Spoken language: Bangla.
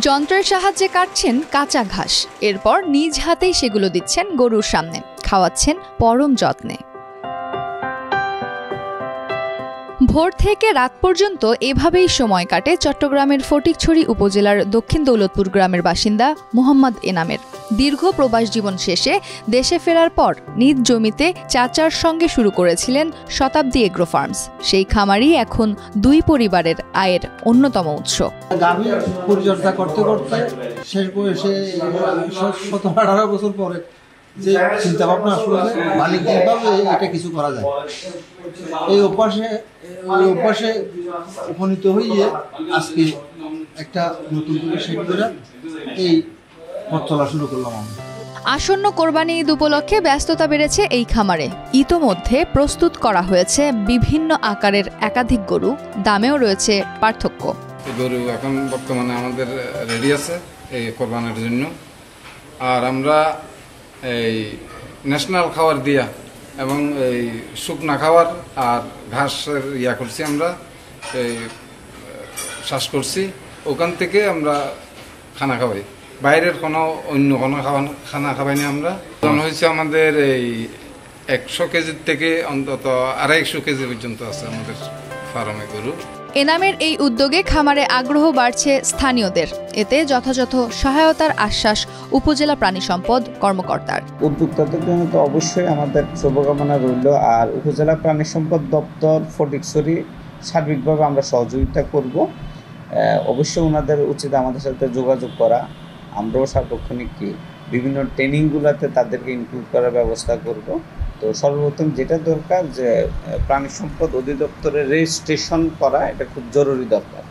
যন্ত্রের সাহায্যে কাটছেন কাঁচা ঘাস, এরপর নিজ হাতেই সেগুলো দিচ্ছেন গরুর সামনে, খাওয়াচ্ছেন পরম যত্নে। ভোর থেকে রাত পর্যন্ত এভাবেই সময় কাটে চট্টগ্রামের ফটিকছড়ি উপজেলার দক্ষিণ দৌলতপুর গ্রামের বাসিন্দা মোহাম্মদ এনামের। দীর্ঘ প্রবাস জীবন শেষে দেশে ফেরার পর নিজ জমিতে চাচার সঙ্গে শুরু করেছিলেন শতাব্দী এগ্রো ফার্মস। সেই খামারই এখন দুই পরিবারের আয়ের অন্যতম উৎস। গাভী পরিচর্যা করতে করতে শেষ বয়সে 17-18 বছর পরে যে চিন্তা ভাবনা আসলে বাণিজ্যিকভাবে এটা কিছু করা যায়, এই অভ্যাসে উপনীত হয়ে আজকে একটা নতুন করে সেট করে এই পথ চলা শুরু করলাম আমরা। আসন্ন কোরবানি ঈদ উপলক্ষে ব্যস্ততা বেড়েছে এই খামারে। ইতোমধ্যে প্রস্তুত করা হয়েছে বিভিন্ন আকারের একাধিক গরু, দামেও রয়েছে পার্থক্য। গরু এখন বর্তমানে আমাদের রেডি আছে এই কোরবানির জন্য। আর আমরা এই ন্যাশনাল খাবার দিয়া এবং এই শুকনা খাবার আর ঘাসের করছি, আমরা এই চাষ করছি, ওখান থেকে আমরা খানা খাওয়াই, বাইরের অন্য কোনো খানা খাওয়াই না। আমরা হয়েছে আমাদের এই 100 কেজির থেকে অন্তত 250 কেজি পর্যন্ত আছে আমাদের ফার্মে গরু। এনামের এই উদ্যোগে খামারে আগ্রহ বাড়ছে স্থানীয়দের, এতে যথাযথ সহায়তার আশ্বাস উপজেলা প্রাণী সম্পদ কর্মকর্তার। উদ্যোক্তাদের জন্য তো অবশ্যই আমাদের শুভকামনা রইল। আর উপজেলা প্রাণী সম্পদ দপ্তর ফটিকছড়ি সার্বিকভাবে আমরা সহযোগিতা করব। অবশ্যই ওনাদের উচিত আমাদের সাথে যোগাযোগ করা। আমরাও সার্বক্ষণিক বিভিন্ন ট্রেনিংগুলোতে তাদেরকে ইনক্লুড করার ব্যবস্থা করব। তো সর্বপ্রথম যেটা দরকার যে প্রাণী সম্পদ অধিদপ্তরের রেজিস্ট্রেশন করা, এটা খুব জরুরি দরকার।